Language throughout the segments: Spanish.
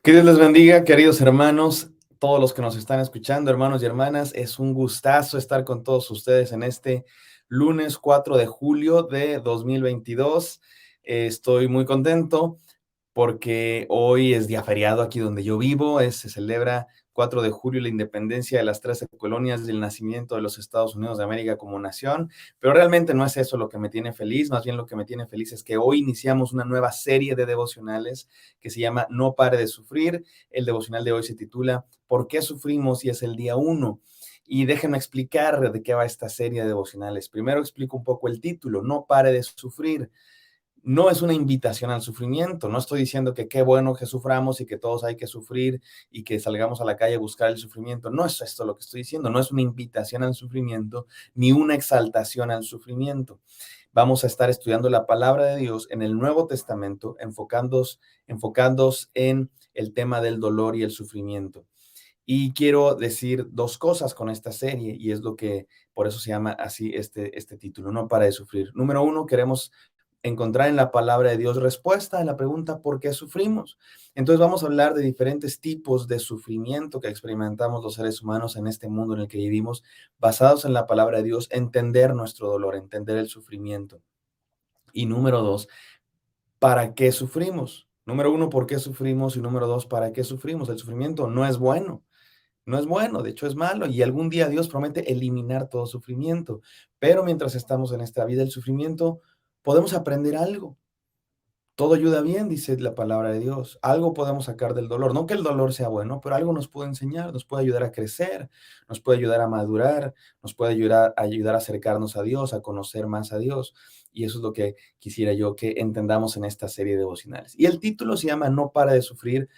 Que Dios les bendiga, queridos hermanos, todos los que nos están escuchando, hermanos y hermanas. Es un gustazo estar con todos ustedes en este lunes 4 de julio de 2022. Estoy muy contento porque hoy es día feriado aquí donde yo vivo. Se celebra 4 de julio la independencia de las 13 colonias del nacimiento de los Estados Unidos de América como nación, pero realmente no es eso lo que me tiene feliz. Más bien lo que me tiene feliz es que hoy iniciamos una nueva serie de devocionales que se llama No pare de sufrir. El devocional de hoy se titula ¿Por qué sufrimos? Y es el día 1. Y déjenme explicar de qué va esta serie de devocionales. Primero explico un poco el título, No pare de sufrir. No es una invitación al sufrimiento. No estoy diciendo que qué bueno que suframos y que todos hay que sufrir y que salgamos a la calle a buscar el sufrimiento. No es esto lo que estoy diciendo. No es una invitación al sufrimiento ni una exaltación al sufrimiento. Vamos a estar estudiando la palabra de Dios en el Nuevo Testamento, enfocándonos en el tema del dolor y el sufrimiento. Y quiero decir dos cosas con esta serie, y es lo que por eso se llama así este título, No para de sufrir. Número uno, queremos encontrar en la palabra de Dios respuesta a la pregunta ¿por qué sufrimos? Entonces vamos a hablar de diferentes tipos de sufrimiento que experimentamos los seres humanos en este mundo en el que vivimos, basados en la palabra de Dios, entender nuestro dolor, entender el sufrimiento. Y número dos, ¿para qué sufrimos? Número uno, ¿por qué sufrimos? Y número dos, ¿para qué sufrimos? El sufrimiento no es bueno. No es bueno, de hecho es malo, y algún día Dios promete eliminar todo sufrimiento. Pero mientras estamos en esta vida, el sufrimiento, podemos aprender algo. Todo ayuda bien, dice la palabra de Dios. Algo podemos sacar del dolor. No que el dolor sea bueno, pero algo nos puede enseñar, nos puede ayudar a crecer, nos puede ayudar a madurar, nos puede ayudar a acercarnos a Dios, a conocer más a Dios. Y eso es lo que quisiera yo que entendamos en esta serie de devocionales. Y el título se llama No para de sufrir,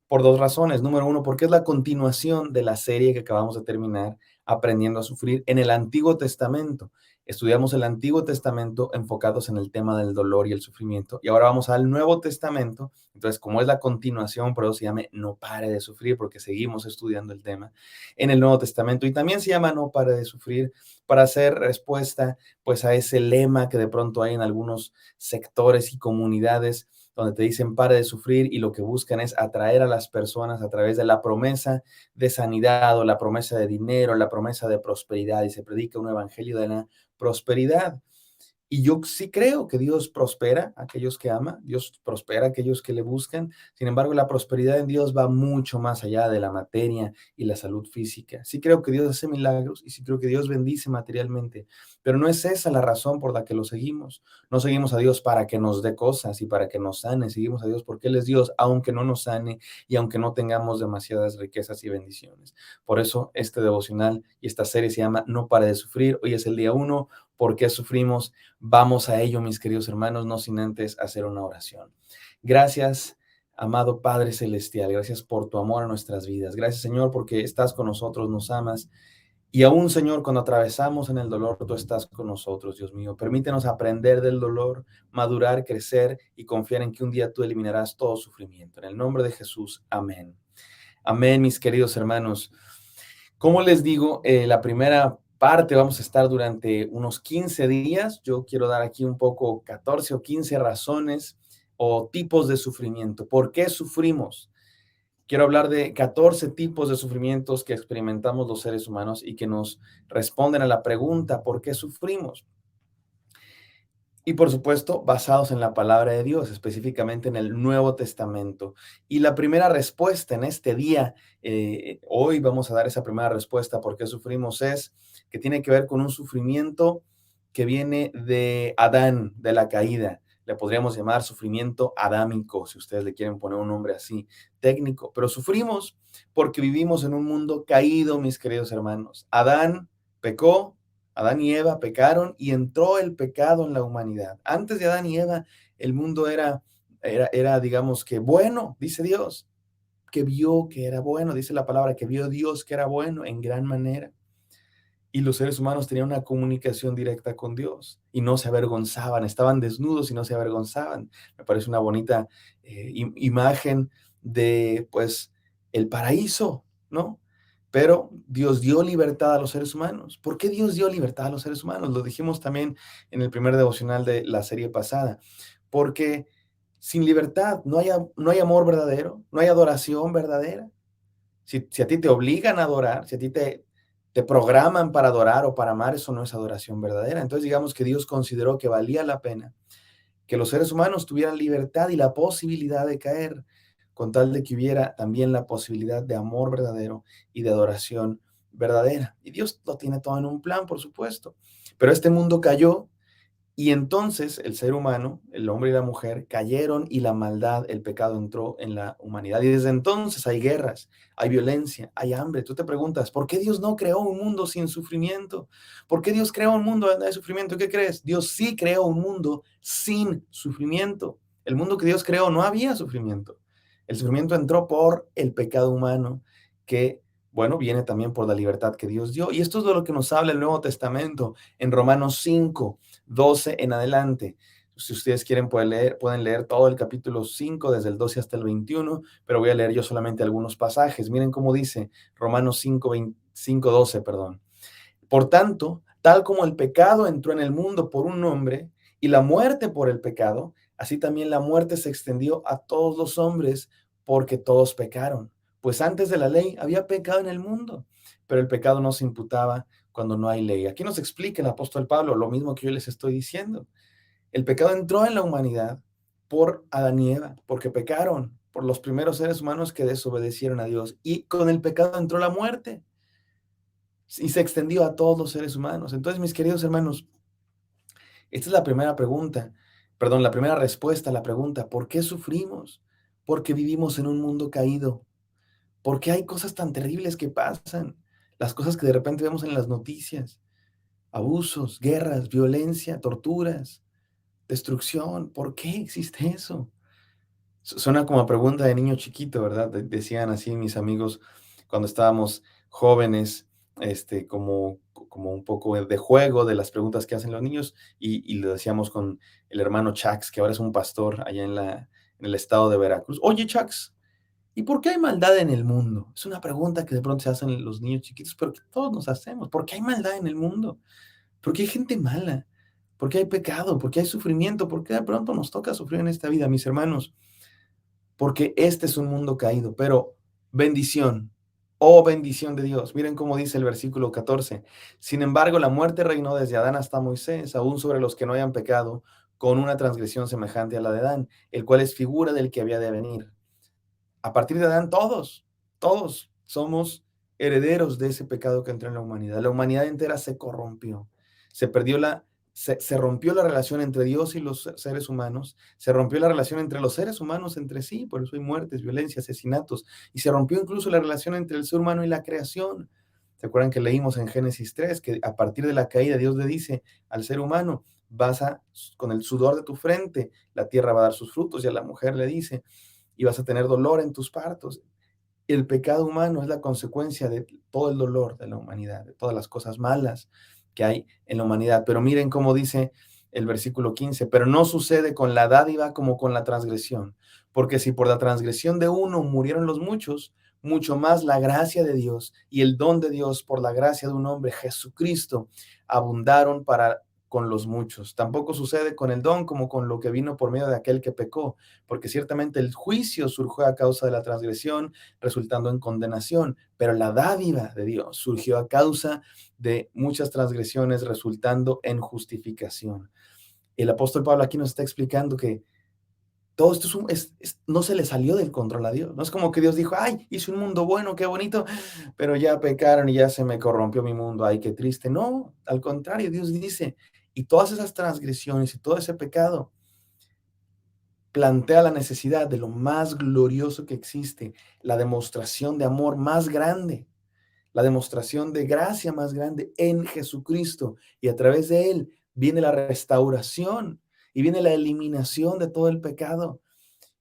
por dos razones. Número uno, porque es la continuación de la serie que acabamos de terminar, Aprendiendo a Sufrir, en el Antiguo Testamento. Estudiamos el Antiguo Testamento enfocados en el tema del dolor y el sufrimiento. Y ahora vamos al Nuevo Testamento. Entonces, como es la continuación, por eso se llama No pare de sufrir, porque seguimos estudiando el tema en el Nuevo Testamento. Y también se llama No pare de sufrir para hacer respuesta pues a ese lema que de pronto hay en algunos sectores y comunidades donde te dicen pare de sufrir, y lo que buscan es atraer a las personas a través de la promesa de sanidad o la promesa de dinero, la promesa de prosperidad, y se predica un evangelio de la prosperidad. Y yo sí creo que Dios prospera a aquellos que ama, Dios prospera a aquellos que le buscan. Sin embargo, la prosperidad en Dios va mucho más allá de la materia y la salud física. Sí creo que Dios hace milagros y sí creo que Dios bendice materialmente, pero no es esa la razón por la que lo seguimos. No seguimos a Dios para que nos dé cosas y para que nos sane. Seguimos a Dios porque Él es Dios, aunque no nos sane y aunque no tengamos demasiadas riquezas y bendiciones. Por eso este devocional y esta serie se llama No pare de sufrir. Hoy es el día 1. ¿Por qué sufrimos? Vamos a ello, mis queridos hermanos, no sin antes hacer una oración. Gracias, amado Padre Celestial, gracias por tu amor a nuestras vidas. Gracias, Señor, porque estás con nosotros, nos amas. Y aún, Señor, cuando atravesamos en el dolor, tú estás con nosotros, Dios mío. Permítenos aprender del dolor, madurar, crecer y confiar en que un día tú eliminarás todo sufrimiento. En el nombre de Jesús, amén. Amén, mis queridos hermanos. Como les digo, la primera parte vamos a estar durante unos 15 días. Yo quiero dar aquí un poco 14 o 15 razones o tipos de sufrimiento. ¿Por qué sufrimos? Quiero hablar de 14 tipos de sufrimientos que experimentamos los seres humanos y que nos responden a la pregunta, ¿por qué sufrimos? Y por supuesto, basados en la palabra de Dios, específicamente en el Nuevo Testamento. Y la primera respuesta en este día, hoy vamos a dar esa primera respuesta, por qué sufrimos, es que tiene que ver con un sufrimiento que viene de Adán, de la caída. Le podríamos llamar sufrimiento adámico, si ustedes le quieren poner un nombre así técnico. Pero sufrimos porque vivimos en un mundo caído, mis queridos hermanos. Adán pecó, Adán y Eva pecaron y entró el pecado en la humanidad. Antes de Adán y Eva, el mundo era, digamos que bueno, dice Dios, que vio que era bueno, dice la palabra, que vio Dios que era bueno en gran manera. Y los seres humanos tenían una comunicación directa con Dios y no se avergonzaban, estaban desnudos y no se avergonzaban. Me parece una bonita imagen de, pues, el paraíso, ¿no? Pero Dios dio libertad a los seres humanos. ¿Por qué Dios dio libertad a los seres humanos? Lo dijimos también en el primer devocional de la serie pasada. Porque Sin libertad no hay amor verdadero, no hay adoración verdadera. Si a ti te obligan a adorar, si a ti te programan para adorar o para amar, eso no es adoración verdadera. Entonces digamos que Dios consideró que valía la pena que los seres humanos tuvieran libertad y la posibilidad de caer, con tal de que hubiera también la posibilidad de amor verdadero y de adoración verdadera. Y Dios lo tiene todo en un plan, por supuesto. Pero este mundo cayó y entonces el ser humano, el hombre y la mujer, cayeron y la maldad, el pecado entró en la humanidad. Y desde entonces hay guerras, hay violencia, hay hambre. Tú te preguntas, ¿por qué Dios no creó un mundo sin sufrimiento? ¿Por qué Dios creó un mundo donde hay sufrimiento? ¿Qué crees? Dios sí creó un mundo sin sufrimiento. El mundo que Dios creó no había sufrimiento. El sufrimiento entró por el pecado humano que, bueno, viene también por la libertad que Dios dio. Y esto es de lo que nos habla el Nuevo Testamento en Romanos 5:12 en adelante. Si ustedes quieren pueden leer todo el capítulo 5, desde el 12 hasta el 21, pero voy a leer yo solamente algunos pasajes. Miren cómo dice Romanos 5:12, perdón. Por tanto, tal como el pecado entró en el mundo por un hombre y la muerte por el pecado, así también la muerte se extendió a todos los hombres porque todos pecaron. Pues antes de la ley había pecado en el mundo, pero el pecado no se imputaba cuando no hay ley. Aquí nos explica el apóstol Pablo lo mismo que yo les estoy diciendo. El pecado entró en la humanidad por Adán y Eva, porque pecaron, por los primeros seres humanos que desobedecieron a Dios. Y con el pecado entró la muerte y se extendió a todos los seres humanos. Entonces, mis queridos hermanos, esta es la primera pregunta, perdón, la primera respuesta a la pregunta, ¿por qué sufrimos? Porque vivimos en un mundo caído. ¿Por qué hay cosas tan terribles que pasan? Las cosas que de repente vemos en las noticias, abusos, guerras, violencia, torturas, destrucción. ¿Por qué existe eso? Suena como a pregunta de niño chiquito, ¿verdad? Decían así mis amigos cuando estábamos jóvenes, como un poco de juego de las preguntas que hacen los niños, y lo decíamos con el hermano Chax, que ahora es un pastor allá en el estado de Veracruz. Oye, Chax, ¿y por qué hay maldad en el mundo? Es una pregunta que de pronto se hacen los niños chiquitos, pero que todos nos hacemos. ¿Por qué hay maldad en el mundo? ¿Por qué hay gente mala? ¿Por qué hay pecado? ¿Por qué hay sufrimiento? ¿Por qué de pronto nos toca sufrir en esta vida, mis hermanos? Porque este es un mundo caído, pero bendición, oh bendición de Dios. Miren cómo dice el versículo 14. Sin embargo, la muerte reinó desde Adán hasta Moisés, aún sobre los que no hayan pecado, con una transgresión semejante a la de Adán, el cual es figura del que había de venir. A partir de Adán, todos somos herederos de ese pecado que entró en la humanidad. La humanidad entera se corrompió, se perdió se rompió la relación entre Dios y los seres humanos, se rompió la relación entre los seres humanos entre sí, por eso hay muertes, violencia, asesinatos, y se rompió incluso la relación entre el ser humano y la creación. ¿Se acuerdan que leímos en Génesis 3 que a partir de la caída Dios le dice al ser humano, con el sudor de tu frente, la tierra va a dar sus frutos, y a la mujer le dice, y vas a tener dolor en tus partos? El pecado humano es la consecuencia de todo el dolor de la humanidad, de todas las cosas malas que hay en la humanidad. Pero miren cómo dice el versículo 15, pero no sucede con la dádiva como con la transgresión, porque si por la transgresión de uno murieron los muchos, mucho más la gracia de Dios y el don de Dios por la gracia de un hombre, Jesucristo, abundaron para con los muchos. Tampoco sucede con el don como con lo que vino por medio de aquel que pecó, porque ciertamente el juicio surgió a causa de la transgresión, resultando en condenación, pero la dádiva de Dios surgió a causa de muchas transgresiones, resultando en justificación. El apóstol Pablo aquí nos está explicando que todo esto no se le salió del control a Dios. No es como que Dios dijo, ay, hice un mundo bueno, qué bonito, pero ya pecaron y ya se me corrompió mi mundo, ay, qué triste. No, al contrario, Dios dice, y todas esas transgresiones y todo ese pecado plantea la necesidad de lo más glorioso que existe, la demostración de amor más grande, la demostración de gracia más grande en Jesucristo. Y a través de Él viene la restauración y viene la eliminación de todo el pecado.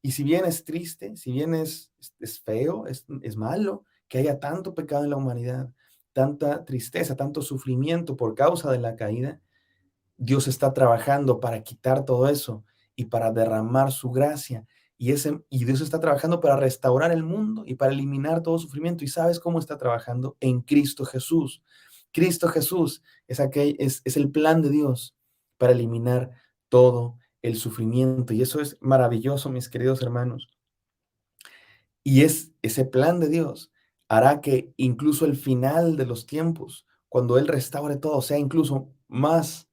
Y si bien es triste, si bien es feo, es malo que haya tanto pecado en la humanidad, tanta tristeza, tanto sufrimiento por causa de la caída, Dios está trabajando para quitar todo eso y para derramar su gracia. Y Dios está trabajando para restaurar el mundo y para eliminar todo sufrimiento. ¿Y sabes cómo está trabajando? En Cristo Jesús. Cristo Jesús es el plan de Dios para eliminar todo el sufrimiento. Y eso es maravilloso, mis queridos hermanos. Y es ese plan de Dios hará que incluso el final de los tiempos, cuando Él restaure todo, sea incluso más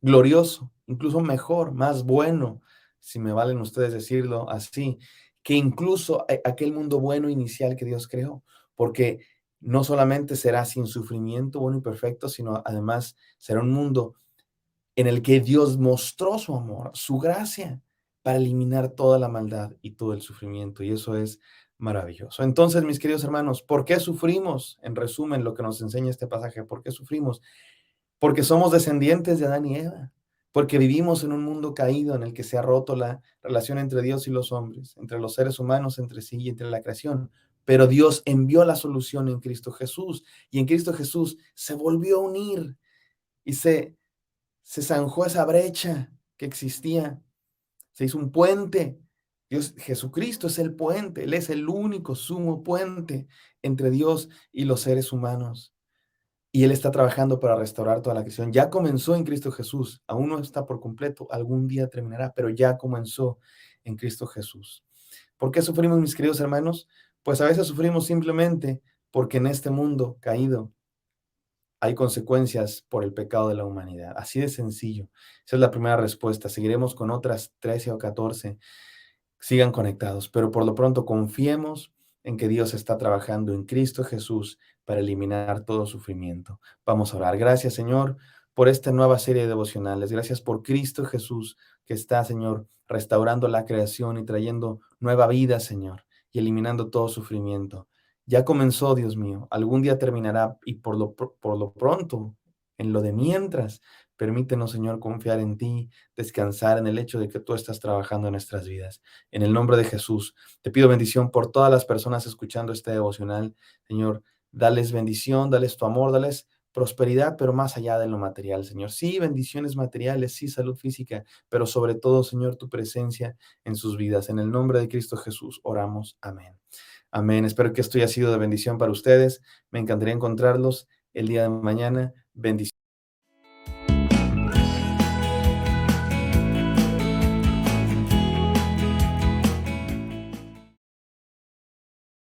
glorioso, incluso mejor, más bueno, si me valen ustedes decirlo así, que incluso aquel mundo bueno inicial que Dios creó, porque no solamente será sin sufrimiento, bueno y perfecto, sino además será un mundo en el que Dios mostró su amor, su gracia, para eliminar toda la maldad y todo el sufrimiento. Y eso es maravilloso. Entonces, mis queridos hermanos, ¿por qué sufrimos? En resumen, lo que nos enseña este pasaje, ¿por qué sufrimos? Porque somos descendientes de Adán y Eva, porque vivimos en un mundo caído en el que se ha roto la relación entre Dios y los hombres, entre los seres humanos, entre sí y entre la creación. Pero Dios envió la solución en Cristo Jesús, y en Cristo Jesús se volvió a unir y se zanjó esa brecha que existía, se hizo un puente. Dios, Jesucristo es el puente, Él es el único sumo puente entre Dios y los seres humanos. Y Él está trabajando para restaurar toda la creación. Ya comenzó en Cristo Jesús, aún no está por completo, algún día terminará, pero ya comenzó en Cristo Jesús. ¿Por qué sufrimos, mis queridos hermanos? Pues a veces sufrimos simplemente porque en este mundo caído hay consecuencias por el pecado de la humanidad. Así de sencillo. Esa es la primera respuesta. Seguiremos con otras 13 o 14. Sigan conectados, pero por lo pronto confiemos en que Dios está trabajando en Cristo Jesús para eliminar todo sufrimiento. Vamos a orar. Gracias, Señor, por esta nueva serie de devocionales. Gracias por Cristo Jesús que está, Señor, restaurando la creación y trayendo nueva vida, Señor, y eliminando todo sufrimiento. Ya comenzó, Dios mío, algún día terminará y por lo pronto, en lo de mientras, permítenos, Señor, confiar en ti, descansar en el hecho de que tú estás trabajando en nuestras vidas. En el nombre de Jesús, te pido bendición por todas las personas escuchando este devocional. Señor, dales bendición, dales tu amor, dales prosperidad, pero más allá de lo material, Señor. Sí, bendiciones materiales, sí, salud física, pero sobre todo, Señor, tu presencia en sus vidas. En el nombre de Cristo Jesús oramos. Amén. Amén. Espero que esto haya sido de bendición para ustedes. Me encantaría encontrarlos el día de mañana. Bendiciones.